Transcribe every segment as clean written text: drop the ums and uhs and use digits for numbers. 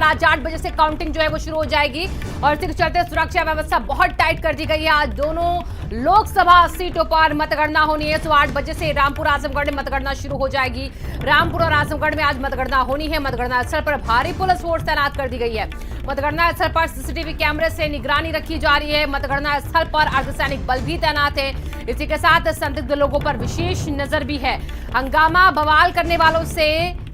आज 8 बजे से काउंटिंग जो है वो शुरू हो जाएगी और इसके चलते सुरक्षा व्यवस्था बहुत टाइट कर दी गई है। आज दोनों लोकसभा सीटों पर मतगणना होनी है। तो 8 बजे से रामपुर आजमगढ़ में मतगणना शुरू हो जाएगी। रामपुर और आजमगढ़ में आज मतगणना होनी है। मतगणना स्थल पर भारी पुलिस फोर्स तैनात कर दी गई है। मतगणना स्थल पर सीसीटीवी कैमरे से निगरानी रखी जा रही है। मतगणना स्थल पर अर्धसैनिक बल भी तैनात है। इसी के साथ संदिग्ध लोगों पर विशेष नजर भी है। हंगामा बवाल करने वालों से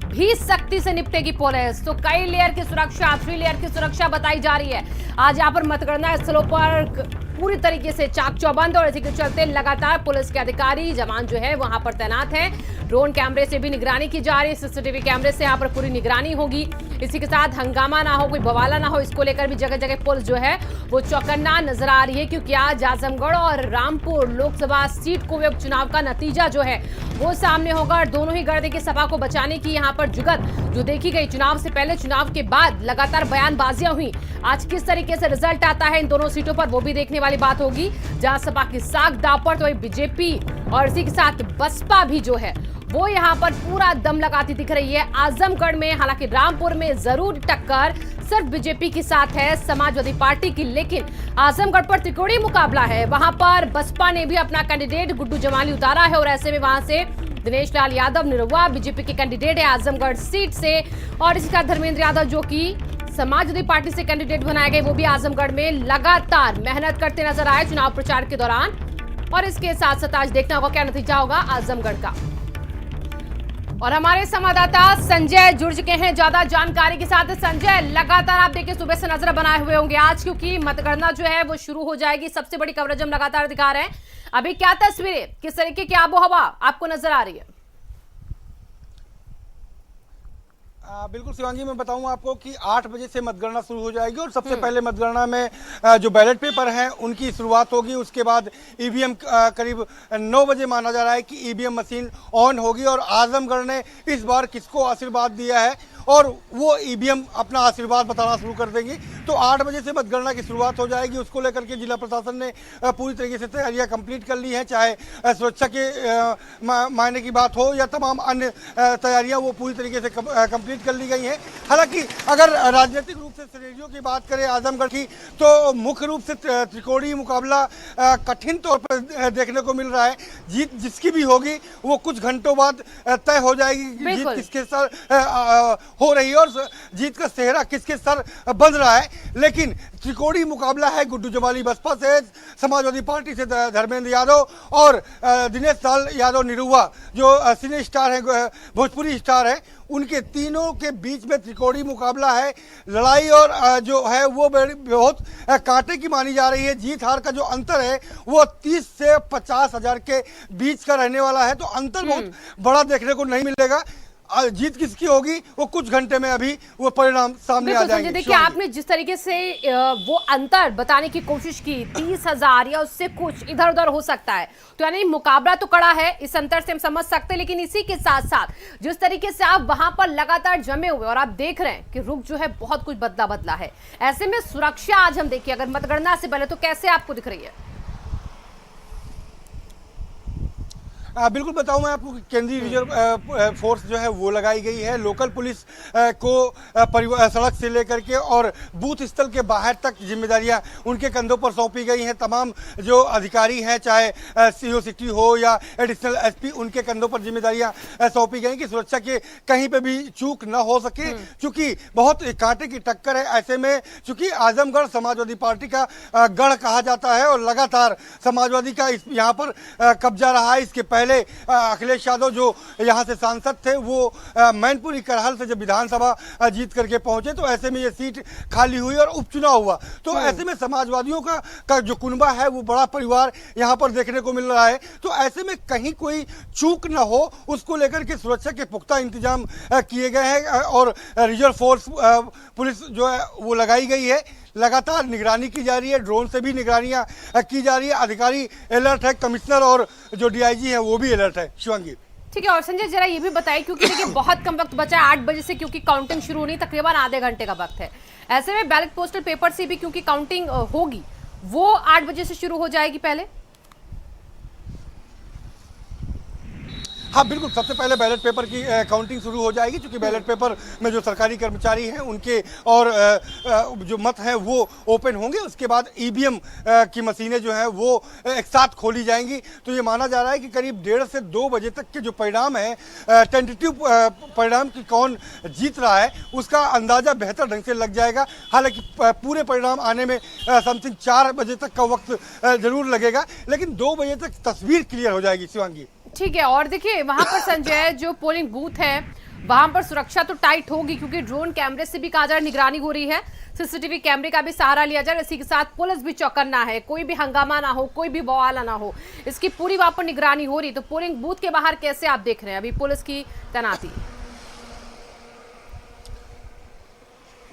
भी सख्ती से निपटेगी पुलिस। तो कई लेयर की सुरक्षा, 3 लेयर की सुरक्षा बताई जा रही है। आज यहाँ पर मतगणना स्थलों पर पूरी तरीके से चाक चौबंद और इसी के चलते लगातार पुलिस के अधिकारी जवान जो है वहां पर तैनात है। ड्रोन कैमरे से भी निगरानी की जा रही है। सीसीटीवी कैमरे से यहाँ पर पूरी निगरानी होगी। इसी के साथ हंगामा ना हो, कोई बवाला ना हो, इसको लेकर भी जगह जगह पुलिस जो है वो चौकन्ना नजर आ रही है। क्योंकि आज आजमगढ़ और रामपुर लोकसभा सीट को उपचुनाव का नतीजा जो है वो सामने होगा और दोनों ही गर्दे की सभा को बचाने की यहाँ पर जुगत जो देखी गई। चुनाव से पहले, चुनाव के बाद लगातार बयानबाजियां हुई। आज किस तरीके से रिजल्ट आता है इन दोनों सीटों पर वो भी देखने वाली बात होगी। जहां सपा की साख दांव पर तो बीजेपी और इसी के साथ बसपा भी जो है वो यहां पर पूरा दम लगाती दिख रही है। आजमगढ़ में हालांकि रामपुर में जरूर टक्कर सिर्फ बीजेपी के साथ है, समाजवादी पार्टी की, लेकिन आजमगढ़ पर त्रिकोणीय मुकाबला है। वहां पर बसपा ने भी अपना कैंडिडेट गुड्डू जमाली उतारा है और ऐसे में वहां से दिनेश लाल यादव निरहुआ बीजेपी के कैंडिडेट है आजमगढ़ सीट से और इसी के साथ धर्मेंद्र यादव जो कि समाजवादी पार्टी से कैंडिडेट बनाए गए वो भी आजमगढ़ में लगातार मेहनत करते नजर आए चुनाव प्रचार के दौरान। और इसके साथ साथ आज देखना होगा क्या नतीजा होगा आजमगढ़ का। और हमारे संवाददाता संजय जुड़ चुके हैं ज्यादा जानकारी के साथ। संजय, लगातार आप देखिए सुबह से नजर बनाए हुए होंगे आज, क्योंकि मतगणना जो है वो शुरू हो जाएगी। सबसे बड़ी कवरेज हम लगातार दिखा रहे हैं। अभी क्या तस्वीरें, किस तरीके की आबो हवा आपको नजर आ रही है? बिल्कुल शिवांगी, मैं बताऊं आपको कि 8 बजे से मतगणना शुरू हो जाएगी और सबसे पहले मतगणना में जो बैलेट पेपर हैं उनकी शुरुआत होगी। उसके बाद ईवीएम करीब 9 बजे माना जा रहा है कि ईवीएम मशीन ऑन होगी और आजमगढ़ ने इस बार किसको आशीर्वाद दिया है और वो ईवीएम अपना आशीर्वाद बताना शुरू कर देंगी। तो 8 बजे से मतगणना की शुरुआत हो जाएगी। उसको लेकर के जिला प्रशासन ने पूरी तरीके से तैयारियां कंप्लीट कर ली हैं, चाहे सुरक्षा के मायने की बात हो या तमाम अन्य तैयारियां वो पूरी तरीके से कंप्लीट कर ली गई हैं। हालांकि अगर राजनीतिक रूप से सिनेरियो की बात करें आजमगढ़ की, तो मुख्य रूप से त्रिकोणीय मुकाबला कठिन तौर पर देखने को मिल रहा है। जीत जिसकी भी होगी वो कुछ घंटों बाद तय हो जाएगी। जीत किसके सर हो रही है और जीत का सेहरा किसके सर बन रहा है। लेकिन त्रिकोणीय मुकाबला है गुड्डू जमाली बसपा से, समाजवादी पार्टी से धर्मेंद्र यादव और दिनेश लाल यादव निरहुआ जो सिने स्टार है, भोजपुरी स्टार है, उनके तीनों के बीच में त्रिकोणीय मुकाबला है। लड़ाई और जो है वो बहुत कांटे की मानी जा रही है। जीत हार का जो अंतर है वो 30 से 50 हजार के बीच का रहने वाला है। तो अंतर बहुत बड़ा देखने को नहीं मिलेगा। जीत किसकी होगी वो कुछ घंटे में अभी वो परिणाम सामने आ जाएंगे। देखिए, आपने जिस तरीके से वो अंतर बताने की कोशिश की, 30,000 या उससे कुछ इधर उधर हो सकता है, तो यानी मुकाबला तो कड़ा है, इस अंतर से हम समझ सकते हैं। लेकिन इसी के साथ साथ जिस तरीके से आप वहां पर लगातार जमे हुए और आप देख रहे हैं कि रुख जो है बहुत कुछ बदला है, ऐसे में सुरक्षा आज हम देखिए अगर मतगणना से पहले तो कैसे आपको दिख रही है? बिल्कुल बताऊं मैं आपको, केंद्रीय रिजर्व फोर्स जो है वो लगाई गई है। लोकल पुलिस को सड़क से लेकर के और बूथ स्थल के बाहर तक जिम्मेदारियां उनके कंधों पर सौंपी गई हैं। तमाम जो अधिकारी हैं, चाहे सीओ सिटी हो या एडिशनल एसपी, उनके कंधों पर जिम्मेदारियां सौंपी गई कि सुरक्षा के कहीं पे भी चूक न हो सके। चूंकि बहुत कांटे की टक्कर है, ऐसे में चूंकि आजमगढ़ समाजवादी पार्टी का गढ़ कहा जाता है और लगातार समाजवादी का यहाँ पर कब्जा रहा है। इसके पहले अखिलेश यादव जो यहां से सांसद थे वो मैनपुरी करहल से जब विधानसभा जीत करके पहुंचे तो ऐसे में ये सीट खाली हुई और उपचुनाव हुआ। तो ऐसे में समाजवादियों का जो कुनबा है वो बड़ा परिवार यहां पर देखने को मिल रहा है। तो ऐसे में कहीं कोई चूक ना हो उसको लेकर के सुरक्षा के पुख्ता इंतजाम किए गए हैं और रिजर्व फोर्स पुलिस जो है वो लगाई गई है। लगातार निगरानी की जा रही है, ड्रोन से भी निगरानियां की जा रही है। अधिकारी अलर्ट है, कमिश्नर और जो डीआईजी है वो भी अलर्ट है। शिवांगी, ठीक है। और संजय जरा ये भी बताइए, क्योंकि देखिए बहुत कम वक्त बचा है 8 बजे से, क्योंकि काउंटिंग शुरू होनी तकरीबन आधे घंटे का वक्त है। ऐसे में बैलेट पोस्टल पेपर से भी क्योंकि काउंटिंग होगी, वो 8 बजे से शुरू हो जाएगी पहले। हाँ बिल्कुल, सबसे पहले बैलेट पेपर की काउंटिंग शुरू हो जाएगी, क्योंकि बैलेट पेपर में जो सरकारी कर्मचारी हैं उनके और जो मत हैं वो ओपन होंगे। उसके बाद ईवीएम की मशीनें जो हैं वो एक साथ खोली जाएंगी। तो ये माना जा रहा है कि करीब 1:30 से 2 बजे तक के जो परिणाम है, टेंटेटिव परिणाम की कौन जीत रहा है उसका अंदाजा बेहतर ढंग से लग जाएगा। हालांकि पूरे परिणाम आने में समथिंग 4 बजे तक का वक्त जरूर लगेगा, लेकिन 2 बजे तक तस्वीर क्लियर हो जाएगी शिवांगी। ठीक है। और देखिए वहां पर संजय जो पोलिंग बूथ है वहां पर सुरक्षा तो टाइट होगी, क्योंकि ड्रोन कैमरे से भी कहा जा रहा निगरानी हो रही है, सीसीटीवी कैमरे का भी सहारा लिया जाए। इसी के साथ पुलिस भी चौकन्ना है, कोई भी हंगामा ना हो, कोई भी बवाल ना हो, इसकी पूरी वहां पर निगरानी हो रही। तो पोलिंग बूथ के बाहर कैसे आप देख रहे हैं अभी पुलिस की तैनाती?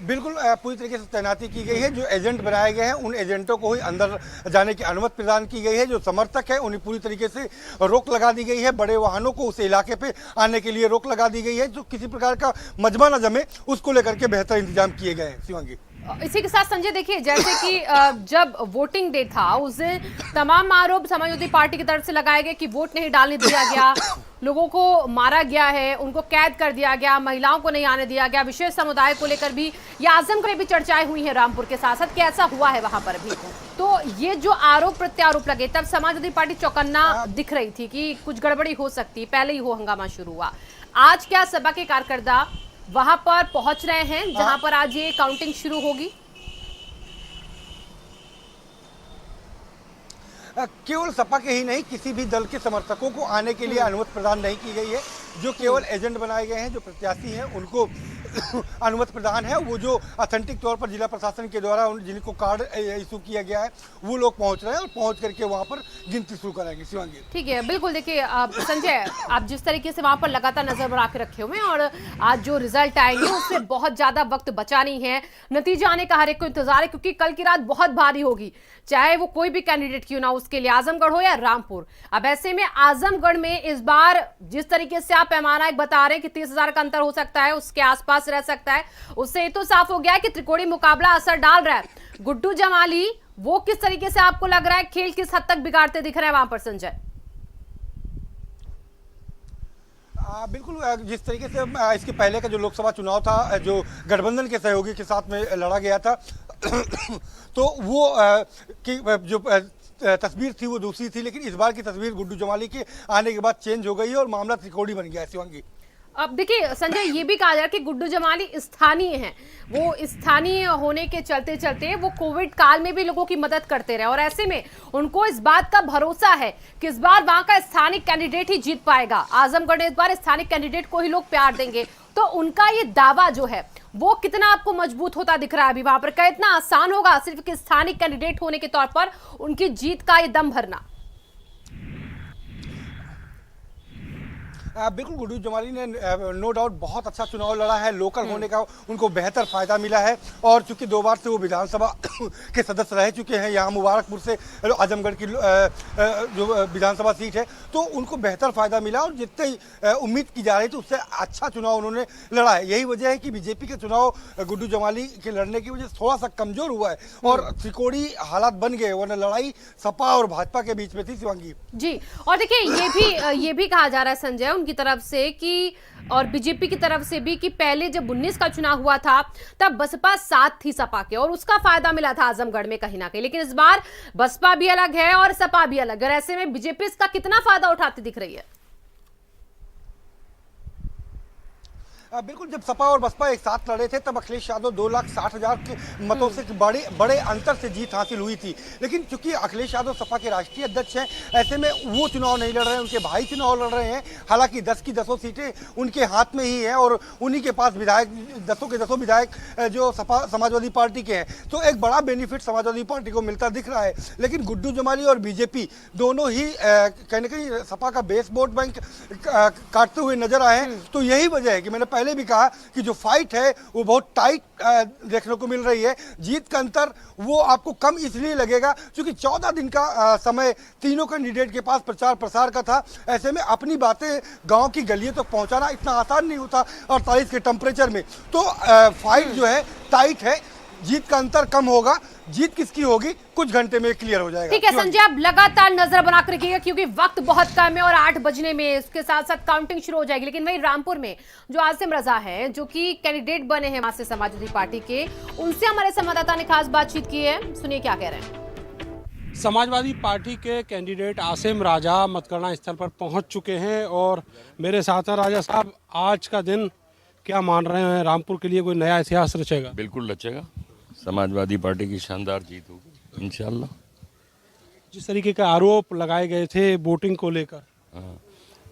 बिल्कुल पूरी तरीके से तैनाती की गई है। जो एजेंट बनाए गए हैं उन एजेंटों को ही अंदर जाने की अनुमति प्रदान की गई है। जो समर्थक है उन्हें पूरी तरीके से रोक लगा दी गई है। बड़े वाहनों को उस इलाके पे आने के लिए रोक लगा दी गई है। जो किसी प्रकार का मजमा न जमे उसको लेकर के बेहतर इंतजाम किए गए हैं शिवांगी। इसी के साथ संजय देखिए, जैसे कि जब वोटिंग डे था उस दिन तमाम आरोप समाजवादी पार्टी की तरफ से लगाए गए कि वोट नहीं डालने दिया गया, लोगों को मारा गया है, उनको कैद कर दिया गया, महिलाओं को नहीं आने दिया गया, विशेष समुदाय को लेकर भी या आजमगढ़ में भी चर्चाएं हुई हैं रामपुर के साथ साथ। कैसा हुआ है वहां पर भी? तो ये जो आरोप प्रत्यारोप लगे तब समाजवादी पार्टी चौकन्ना दिख रही थी कि कुछ गड़बड़ी हो सकती, पहले ही हो हंगामा शुरू हुआ। आज क्या सपा के कार्यकर्ता वहां पर पहुंच रहे हैं जहां पर आज ये काउंटिंग शुरू होगी? केवल सपा के ही नहीं, किसी भी दल के समर्थकों को आने के लिए अनुमति प्रदान नहीं की गई है। जो केवल एजेंट बनाए गए हैं, जो प्रत्याशी हैं, उनको अनुमति प्रदान है। वो जो ऑथेंटिक तौर पर जिला प्रशासन के द्वारा जिनको कार्ड इशू किया गया है वो लोग पहुंच रहे हैं और पहुंच करके वहां पर गिनती शुरू कराएंगे शिवांगी। ठीक है, बिल्कुल। देखिए संजय, आप जिस तरीके से वहां पर लगातार नजर बना के रखे हुए हैं और आज जो रिजल्ट आएंगे उससे बहुत ज्यादा वक्त बचा नहीं है, नतीजा आने का हर एक को इंतजार है, क्योंकि कल की रात बहुत भारी होगी, चाहे वो कोई भी कैंडिडेट क्यों ना, उसके लिए आजमगढ़ हो या रामपुर। अब ऐसे में आजमगढ़ में इस बार जिस तरीके से आप पैमाना एक बता रहे हैं कि 30,000 का अंतर हो सकता है, उसके आसपास रह सकता है, उससे तो साफ हो गया है कि त्रिकोणीय मुकाबला असर डाल रहा है। गुड्डू जमाली वो किस तरीके से आपको लग रहा है खेल किस हद तक बिगाड़ते दिख रहे हैं वहां पर संजय? बिल्कुल, जिस तरीके से इसके पहले का जो लोकसभा चुनाव था, जो गठबंधन के सहयोगी के साथ में लड़ा गया था तो वो की जो तस्वीर थी वो दूसरी थी, लेकिन इस बार की तस्वीर गुड्डू जमाली के आने के बाद चेंज हो गई है और मामला त्रिकोणी बन गया है शिवांगी। अब देखिए संजय, ये भी कहा जा रहा है कि गुड्डू जमाली स्थानीय हैं, वो स्थानीय होने के चलते चलते वो कोविड काल में भी लोगों की मदद करते रहे और ऐसे में उनको इस बात का भरोसा है कि इस बार वहां का स्थानिक कैंडिडेट ही जीत पाएगा। आजमगढ़ में इस बार स्थानिक कैंडिडेट को ही लोग प्यार देंगे, तो उनका ये दावा जो है वो कितना आपको मजबूत होता दिख रहा है अभी वहां पर? क्या इतना आसान होगा सिर्फ कि स्थानिक कैंडिडेट होने के तौर पर उनकी जीत का ये दम भरना? बिल्कुल, गुड्डू जमाली ने नो डाउट बहुत अच्छा चुनाव लड़ा है। लोकल होने का उनको बेहतर फायदा मिला है और चूंकि 2 बार से वो विधानसभा के सदस्य रह चुके हैं, यहाँ मुबारकपुर से आजमगढ़ की जो विधानसभा सीट है, तो उनको बेहतर फायदा मिला और जितनी उम्मीद की जा रही थी उससे अच्छा चुनाव उन्होंने लड़ा है। यही वजह है कि बीजेपी के चुनाव गुड्डू जमाली के लड़ने की वजह से थोड़ा सा कमजोर हुआ है और त्रिकोणी हालात बन गए, वरना लड़ाई सपा और भाजपा के बीच में थी शिवांगी जी। और देखिए ये भी कहा जा रहा है संजय की तरफ से कि और बीजेपी की तरफ से भी कि पहले जब 19 का चुनाव हुआ था तब बसपा साथ थी सपा के और उसका फायदा मिला था आजमगढ़ में कहीं ना कहीं, लेकिन इस बार बसपा भी अलग है और सपा भी अलग है। ऐसे में बीजेपी इसका कितना फायदा उठाती दिख रही है? बिल्कुल, जब सपा और बसपा एक साथ लड़े थे तब अखिलेश यादव 2,60,000 के मतों से बड़े अंतर से जीत हासिल हुई थी, लेकिन चूंकि अखिलेश यादव सपा के राष्ट्रीय अध्यक्ष हैं, ऐसे में वो चुनाव नहीं लड़ रहे हैं, उनके भाई चुनाव लड़ रहे हैं। हालांकि 10 की 10 सीटें उनके हाथ में ही हैं और उन्हीं के पास विधायक 10 के 10 विधायक जो सपा समाजवादी पार्टी के हैं, तो एक बड़ा बेनिफिट समाजवादी पार्टी को मिलता दिख रहा है। लेकिन गुड्डू जमाली और बीजेपी दोनों ही कहीं ना कहीं सपा का बेस वोट बैंक काटते हुए नजर आए हैं। तो यही वजह है कि मैंने पहले भी कहा कि जो फाइट है वो बहुत टाइट देखने को मिल रही है। जीत का अंतर वो आपको कम इसलिए लगेगा क्योंकि 14 दिन का समय तीनों कैंडिडेट के पास प्रचार प्रसार का था। ऐसे में अपनी बातें गांव की गलियों तक पहुंचाना इतना आसान नहीं होता 48 के टेम्परेचर में। तो फाइट जो है टाइट है, जीत का अंतर कम होगा, जीत किसकी होगी कुछ घंटे में क्लियर हो जाएगा। ठीक है संजय, आप लगातार नजर बना कर रखिएगा क्योंकि वक्त बहुत कम है और 8 बजने में इसके साथ साथ काउंटिंग शुरू हो जाएगी। लेकिन वही रामपुर में जो आसिम रजा है, जो कि कैंडिडेट बने हैं वहां से समाजवादी पार्टी के, उनसे हमारे संवाददाता ने खास बातचीत की है, सुनिए क्या कह रहे हैं। समाजवादी पार्टी के कैंडिडेट आसिम राजा मतगणना स्थल पर पहुंच चुके हैं और मेरे साथ हैं। राजा साहब, आज का दिन क्या मान रहे हैं, रामपुर के लिए कोई नया इतिहास रचेगा? बिल्कुल रचेगा, समाजवादी पार्टी की शानदार जीत होगी इंशाल्लाह। जिस तरीके के आरोप लगाए गए थे वोटिंग को लेकर,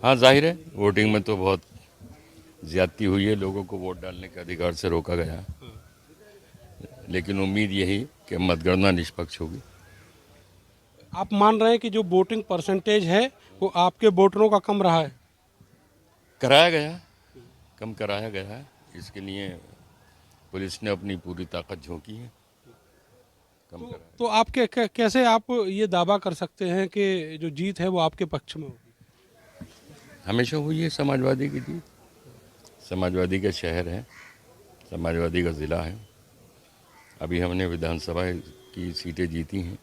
हाँ जाहिर है वोटिंग में तो बहुत ज्यादती हुई है, लोगों को वोट डालने के अधिकार से रोका गया है, लेकिन उम्मीद यही कि मतगणना निष्पक्ष होगी। आप मान रहे हैं कि जो वोटिंग परसेंटेज है वो आपके वोटरों का कम रहा है? कराया गया, कम कराया गया है, इसके लिए पुलिस ने अपनी पूरी ताकत झोंकी है, कम कराया। तो आप कैसे आप ये दावा कर सकते हैं कि जो जीत है वो आपके पक्ष में होगी? हमेशा हुई है समाजवादी की जीत, समाजवादी का शहर है, समाजवादी का ज़िला है। अभी हमने विधानसभा की सीटें जीती हैं,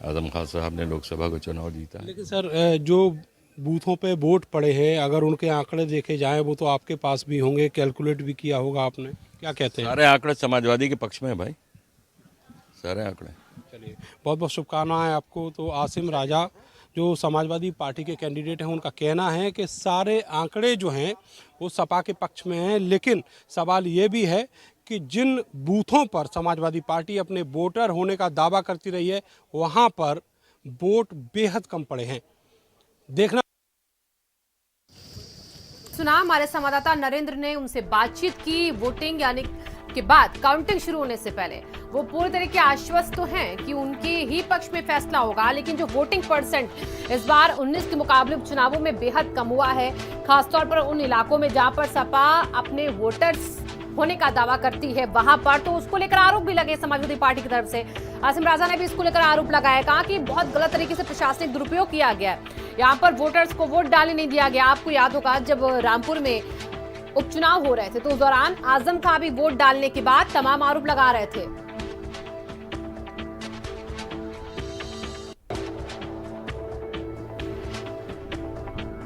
आजम खान साहब ने लोकसभा का चुनाव जीता है। लेकिन सर, जो बूथों पे वोट पड़े हैं, अगर उनके आंकड़े देखे जाएं वो तो आपके पास भी होंगे, कैलकुलेट भी किया होगा आपने, क्या कहते हैं? सारे आंकड़े समाजवादी के पक्ष में है भाई, सारे आंकड़े। चलिए, बहुत बहुत शुभकामनाएं आपको। तो आसिम राजा जो समाजवादी पार्टी के कैंडिडेट हैं, उनका कहना है कि सारे आंकड़े जो हैं वो सपा के पक्ष में हैं, लेकिन सवाल ये भी है कि जिन बूथों पर समाजवादी पार्टी अपने वोटर होने का दावा करती रही है वहां पर वोट बेहद कम पड़े हैं। देखना सुना हमारे संवाददाता नरेंद्र ने उनसे बातचीत की वोटिंग यानी के बाद काउंटिंग शुरू होने से पहले। वो पूरी तरह के आश्वस्त तो हैं कि उनके ही पक्ष में फैसला होगा, लेकिन जो वोटिंग परसेंट इस बार 19 के मुकाबले उपचुनावों में बेहद कम हुआ है, खासतौर पर उन इलाकों में जहां पर सपा अपने वोटर्स होने का दावा करती है वहां पर, तो उसको लेकर आरोप भी लगे समाजवादी पार्टी की तरफ से। आसिम राजा ने भी इसको लेकर आरोप लगाया, कहा कि बहुत गलत तरीके से प्रशासनिक दुरुपयोग किया गया है, यहाँ पर वोटर्स को वोट डालने नहीं दिया गया। आपको याद होगा जब रामपुर में उपचुनाव हो रहे थे तो उस दौरान आजम खां भी वोट डालने के बाद तमाम आरोप लगा रहे थे।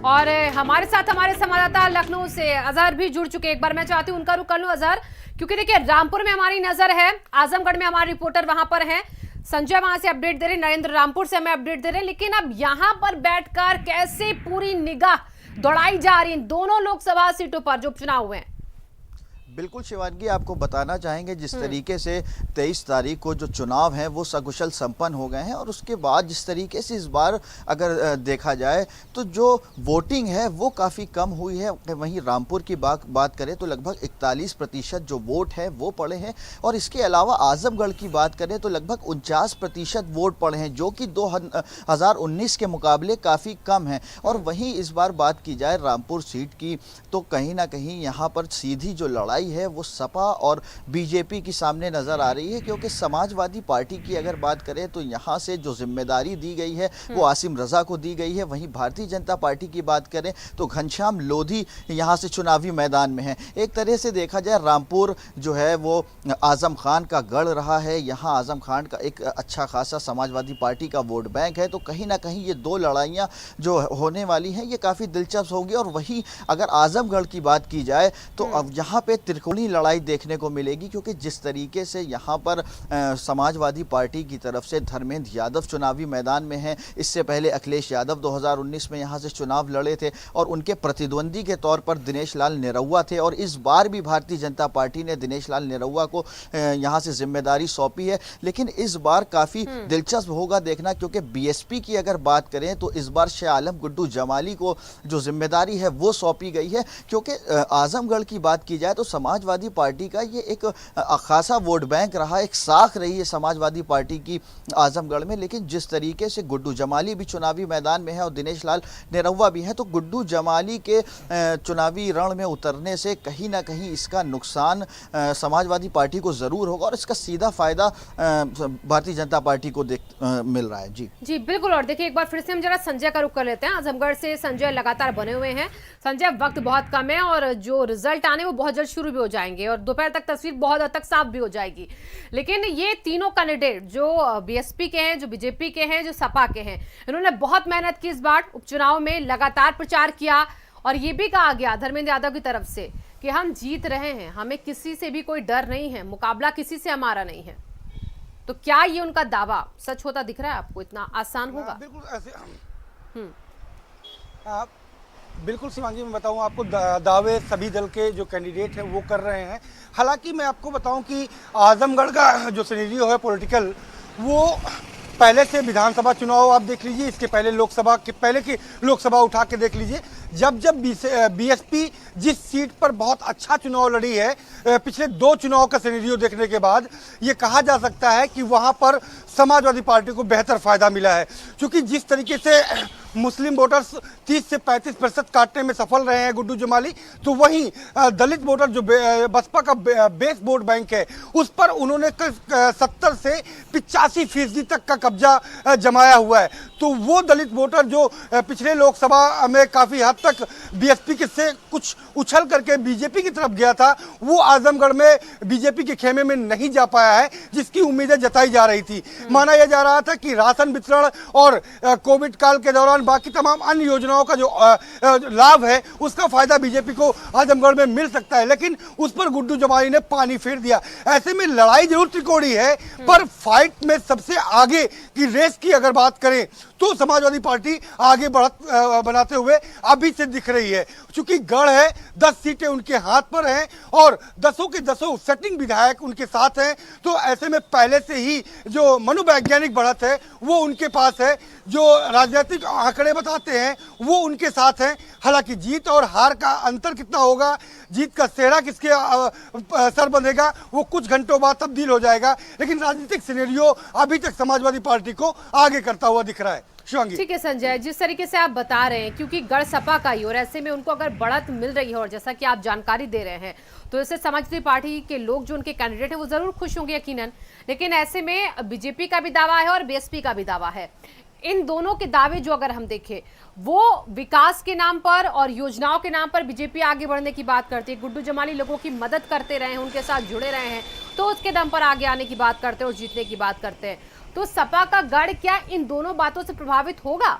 और हमारे साथ हमारे संवाददाता लखनऊ से अजहर भी जुड़ चुके। एक बार मैं चाहती हूं उनका रुख कर लूं अजहर, क्योंकि देखिए रामपुर में हमारी नजर है, आजमगढ़ में हमारे रिपोर्टर वहां पर हैं, संजय वहां से अपडेट दे रहे, नरेंद्र रामपुर से हमें अपडेट दे रहे हैं। लेकिन अब यहां पर बैठकर कैसे पूरी निगाह दौड़ाई जा रही है दोनों लोकसभा सीटों पर जो उपचुनाव हुए हैं? बिल्कुल शिवानगी, आपको बताना चाहेंगे जिस तरीके से 23 तारीख को जो चुनाव हैं वो सकुशल संपन्न हो गए हैं, और उसके बाद जिस तरीके से इस बार अगर देखा जाए तो जो वोटिंग है वो काफ़ी कम हुई है। वहीं रामपुर की बात करें तो लगभग 41% जो वोट है वो पड़े हैं, और इसके अलावा आजमगढ़ की बात करें तो लगभग 49% वोट पड़े हैं, जो कि 2019 के मुकाबले काफ़ी कम है। और वहीं इस बार बात की जाए रामपुर सीट की तो कहीं ना कहीं यहाँ पर सीधी जो लड़ाई है वो सपा और बीजेपी की सामने नजर आ रही है, क्योंकि समाजवादी पार्टी की अगर बात करें तो यहाँ से जो जिम्मेदारी दी गई है वो आसिम रजा को दी गई है। वहीं भारतीय जनता पार्टी की बात करें तो घनश्याम लोधी यहाँ से चुनावी मैदान में है। एक तरह से देखा जाए रामपुर जो है वो आजम खान का गढ़ रहा है, यहाँ आजम खान का एक अच्छा खासा समाजवादी पार्टी का वोट बैंक है, तो कहीं ना कहीं ये दो लड़ाइयाँ जो होने वाली हैं ये काफ़ी दिलचस्प होगी। और वहीं अगर आजमगढ़ की बात की जाए तो अब यहाँ पे त्रिकोणीय लड़ाई देखने को मिलेगी, क्योंकि जिस तरीके से यहाँ पर समाजवादी पार्टी की तरफ से धर्मेंद्र यादव चुनावी मैदान में हैं, इससे पहले अखिलेश यादव 2019 में यहाँ से चुनाव लड़े थे और उनके प्रतिद्वंदी के तौर पर दिनेश लाल निरहुआ थे, और इस बार भी भारतीय जनता पार्टी ने दिनेश लाल निरहुआ को यहाँ से जिम्मेदारी सौंपी है। लेकिन इस बार काफ़ी दिलचस्प होगा देखना, क्योंकि बीएसपी की अगर बात करें तो इस बार शाह आलम गुड्डू जमाली को जो जिम्मेदारी है वो सौंपी गई है, क्योंकि आजमगढ़ की बात की जाए तो समाजवादी पार्टी का ये एक खासा वोट बैंक रहा, एक साख रही है समाजवादी पार्टी की आजमगढ़ में। लेकिन जिस तरीके से गुड्डू जमाली भी चुनावी मैदान में है और दिनेश लाल निरहुआ भी हैं, तो गुड्डू जमाली के चुनावी रण में उतरने से कहीं ना कहीं इसका नुकसान समाजवादी पार्टी को ज़रूर होगा, और इसका सीधा फायदा भारतीय जनता पार्टी को मिल रहा है। जी बिल्कुल। और देखिए एक बार फिर से हम जरा संजय का रुख कर लेते हैं। आजमगढ़ से संजय लगातार बने हुए हैं। संजय, वक्त बहुत कम है और जो रिजल्ट आने वो बहुत जल्द शुरू भी हो जाएंगे और दोपहर तक तस्वीर बहुत हद तक साफ भी हो जाएगी। लेकिन ये तीनों कैंडिडेट जो बीएसपी के हैं, जो बीजेपी के हैं, जो सपा के हैं, इन्होंने बहुत मेहनत की इस बार उपचुनाव में, लगातार प्रचार किया और ये भी कहा गया धर्मेंद्र यादव की तरफ से कि हम जीत रहे हैं, हमें किसी से भी कोई डर नहीं है, मुकाबला किसी से हमारा नहीं है। तो क्या ये उनका दावा सच होता दिख रहा है आपको? इतना आसान होगा? बिल्कुल ऐसे बिल्कुल शिवांगी, मैं बताऊं आपको, दावे सभी दल के जो कैंडिडेट हैं वो कर रहे हैं। हालांकि मैं आपको बताऊं कि आजमगढ़ का जो सिनेरियो है पॉलिटिकल, वो पहले से विधानसभा चुनाव आप देख लीजिए, इसके पहले लोकसभा के पहले की लोकसभा उठा के देख लीजिए, जब बीएसपी जिस सीट पर बहुत अच्छा चुनाव लड़ी है, पिछले 2 चुनाव का सिनेरियो देखने के बाद ये कहा जा सकता है कि वहां पर समाजवादी पार्टी को बेहतर फायदा मिला है। क्योंकि जिस तरीके से मुस्लिम वोटर्स 30 से 35% काटने में सफल रहे हैं गुड्डू जमाली, तो वहीं दलित वोटर जो बसपा का बेस वोट बैंक है, उस पर उन्होंने 70 से 85% तक का कब्जा जमाया हुआ है। तो वो दलित वोटर जो पिछले लोकसभा में काफी हद तक बीएसपी के से कुछ उछल करके बीजेपी की तरफ गया था, वो आजमगढ़ में बीजेपी के खेमे में नहीं जा पाया है, जिसकी उम्मीदें जताई जा रही थी। माना यह जा रहा था कि राशन वितरण और कोविड काल के दौरान बाकी तमाम अन्य योजनाओं का जो लाभ है, उसका फायदा बीजेपी को आजमगढ़ में मिल सकता है, लेकिन उस पर गुड्डू जमाली ने पानी फेर दिया। ऐसे में लड़ाई जरूर त्रिकोणीय है, पर फाइट में सबसे आगे की रेस की अगर बात करें तो समाजवादी पार्टी आगे बढ़त बनाते हुए अभी से दिख रही है। चूंकि गढ़ है, 10 सीटें उनके हाथ पर हैं और 10 के 10 सेटिंग विधायक उनके साथ हैं, तो ऐसे में पहले से ही जो मनोवैज्ञानिक बढ़त है वो उनके पास है, जो राजनीतिक आंकड़े बताते हैं वो उनके साथ हैं। हालांकि जीत और हार का अंतर कितना होगा, जीत का सेहरा किसके सर बंधेगा, वो कुछ घंटों बाद तब्दील हो जाएगा, लेकिन राजनीतिक सिनेरियो अभी तक समाजवादी पार्टी को आगे करता हुआ दिख रहा है। ठीक है संजय, जिस तरीके से आप बता रहे हैं, क्योंकि गढ़ सपा का ही और ऐसे में उनको अगर बढ़त मिल रही है और जैसा कि आप जानकारी दे रहे हैं, तो इससे समाजवादी पार्टी के लोग जो उनके कैंडिडेट है वो जरूर खुश होंगे यकीनन। लेकिन ऐसे में बीजेपी का भी दावा है और बीएसपी का भी दावा है। इन दोनों के दावे जो अगर हम देखें, वो विकास के नाम पर और योजनाओं के नाम पर बीजेपी आगे बढ़ने की बात करती है। गुड्डू जमाली लोगों की मदद करते रहे हैं, उनके साथ जुड़े रहे हैं, तो उसके दम पर आगे आने की बात करते हैं और जीतने की बात करते हैं। तो सपा का गढ़ क्या इन दोनों बातों से प्रभावित होगा?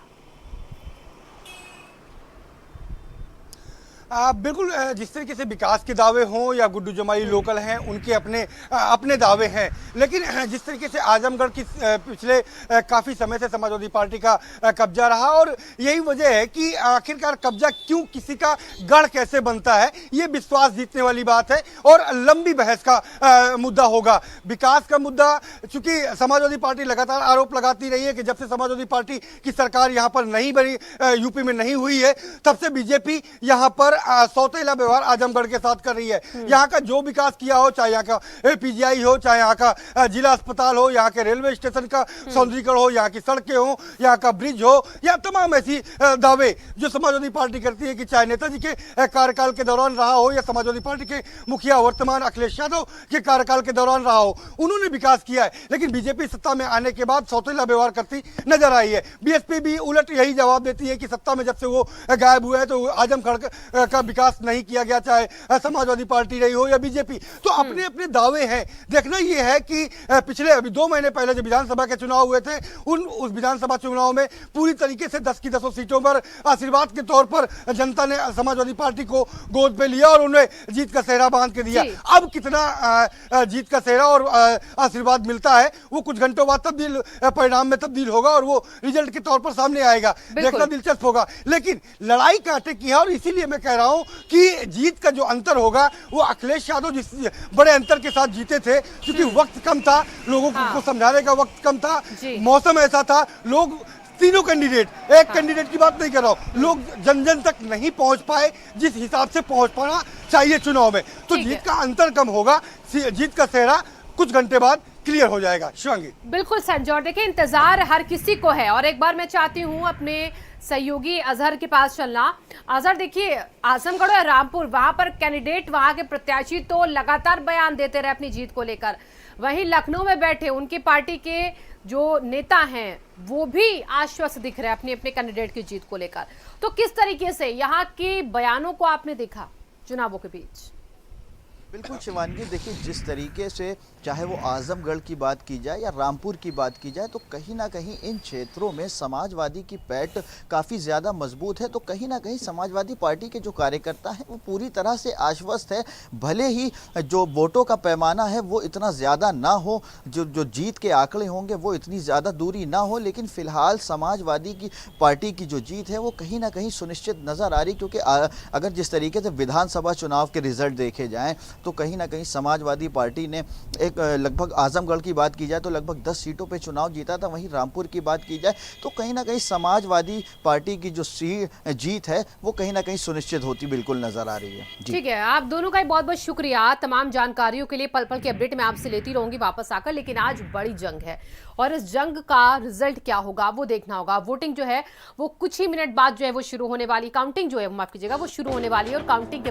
बिल्कुल, जिस तरीके से विकास के दावे हों या गुड्डू जमाली लोकल हैं, उनके अपने दावे हैं, लेकिन जिस तरीके से आजमगढ़ की पिछले काफ़ी समय से समाजवादी पार्टी का कब्जा रहा, और यही वजह है कि आखिरकार कब्जा क्यों, किसी का गढ़ कैसे बनता है, ये विश्वास जीतने वाली बात है और लंबी बहस का मुद्दा होगा। विकास का मुद्दा, चूंकि समाजवादी पार्टी लगातार आरोप लगाती रही है कि जब से समाजवादी पार्टी की सरकार यहाँ पर नहीं बनी, यूपी में नहीं हुई है, तब से बीजेपी यहाँ पर सौतेला व्यवहार आजमगढ़ के साथ कर रही है। यहाँ का जो विकास किया हो, चाहे यहाँ का पीजीआई हो, चाहे यहाँ का जिला अस्पताल हो, यहाँ के रेलवे स्टेशन का सौंदर्यीकरण हो, यहाँ की सड़कें हो, यहाँ का ब्रिज हो, या तमाम ऐसी दावे जो समाजवादी पार्टी करती है कि चाहे नेताजी के कार्यकाल के दौरान रहा हो या समाजवादी पार्टी के मुखिया वर्तमान अखिलेश यादव के कार्यकाल के दौरान रहा हो, उन्होंने विकास किया है। लेकिन बीजेपी सत्ता में आने के बाद सौतेला व्यवहार करती नजर आई है। बीएसपी भी उलट यही जवाब देती है कि सत्ता में जब से वो गायब हुए हैं तो आजमगढ़ का विकास नहीं किया गया, चाहे समाजवादी पार्टी रही हो या बीजेपी। तो अपने अपने दावे हैं। देखना यह है कि पिछले अभी 2 महीने पहले जो विधानसभा के चुनाव हुए थे, उस विधानसभा चुनाव में पूरी तरीके से 10 की 10 सीटों पर आशीर्वाद के तौर पर जनता ने समाजवादी पार्टी को गोद पे लिया और उन्हें जीत का सेहरा बांध के दिया। अब कितना जीत का सेहरा और आशीर्वाद मिलता है, वो कुछ घंटों बाद परिणाम में तब्दील होगा और वो रिजल्ट के तौर पर सामने आएगा। देखना दिलचस्प होगा, लेकिन लड़ाई कांटे की है और इसीलिए मैं कह रहा हूं कि जीत का जो अंतर होगा वो अखिलेश यादव जिस बड़े अंतर के साथ जीते थे, क्योंकि वक्त कम था, लोगों को समझाने का वक्त कम था, मौसम ऐसा था, लोग तीनों कैंडिडेट, एक कैंडिडेट की बात नहीं कर रहा हूं, लोग जन जन तक नहीं पहुंच पाए जिस हिसाब से पहुंच पाना चाहिए चुनाव में। तो जीत का अंतर कम होगा, जीत का सेहरा कुछ घंटे बाद क्लियर हो जाएगा। शिवांगी, बिल्कुल संजय, और देखिए इंतजार हर किसी को है और एक बार मैं चाहती हूँ अपने सहयोगी अजहर के पास चलना। अजहर, देखिए आजमगढ़ और रामपुर, वहां पर कैंडिडेट, वहां के प्रत्याशी तो लगातार बयान देते रहे अपनी जीत को लेकर, वहीं लखनऊ में बैठे उनकी पार्टी के जो नेता हैं वो भी आश्वस्त दिख रहे हैं अपने अपने कैंडिडेट की जीत को लेकर। तो किस तरीके से यहाँ के बयानों को आपने देखा चुनावों के बीच? बिल्कुल शिवानगी, देखिए जिस तरीके से चाहे वो आजमगढ़ की बात की जाए या रामपुर की बात की जाए, तो कहीं ना कहीं इन क्षेत्रों में समाजवादी की पैठ काफ़ी ज़्यादा मजबूत है। तो कहीं ना कहीं समाजवादी पार्टी के जो कार्यकर्ता हैं वो पूरी तरह से आश्वस्त है, भले ही जो वोटों का पैमाना है वो इतना ज़्यादा ना हो, जो जो जीत के आंकड़े होंगे वो इतनी ज़्यादा दूरी ना हो, लेकिन फिलहाल समाजवादी की पार्टी की जो जीत है वो कहीं ना कहीं सुनिश्चित नज़र आ रही, क्योंकि अगर जिस तरीके से विधानसभा चुनाव के रिजल्ट देखे जाएँ तो कहीं ना कहीं समाजवादी पार्टी ने एक लगभग आजमगढ़ की बात की जाए तो लगभग 10 सीटों पे चुनाव जीता था, वहीं रामपुर की बात की जाए तो कहीं ना कहीं समाजवादी पार्टी की जो जीत है वो कहीं ना कहीं सुनिश्चित होती बिल्कुल नजर आ रही है। ठीक है, आप दोनों का बहुत बहुत शुक्रिया तमाम जानकारियों के लिए। पल पल की अपडेट मैं आपसे लेती रहूंगी वापस आकर, लेकिन आज बड़ी जंग है और इस जंग का रिजल्ट क्या होगा वो देखना होगा। वोटिंग जो है वो कुछ ही मिनट बाद जो है वो शुरू होने वाली, काउंटिंग जो है माफ कीजिएगा वो शुरू होने वाली है और काउंटिंग के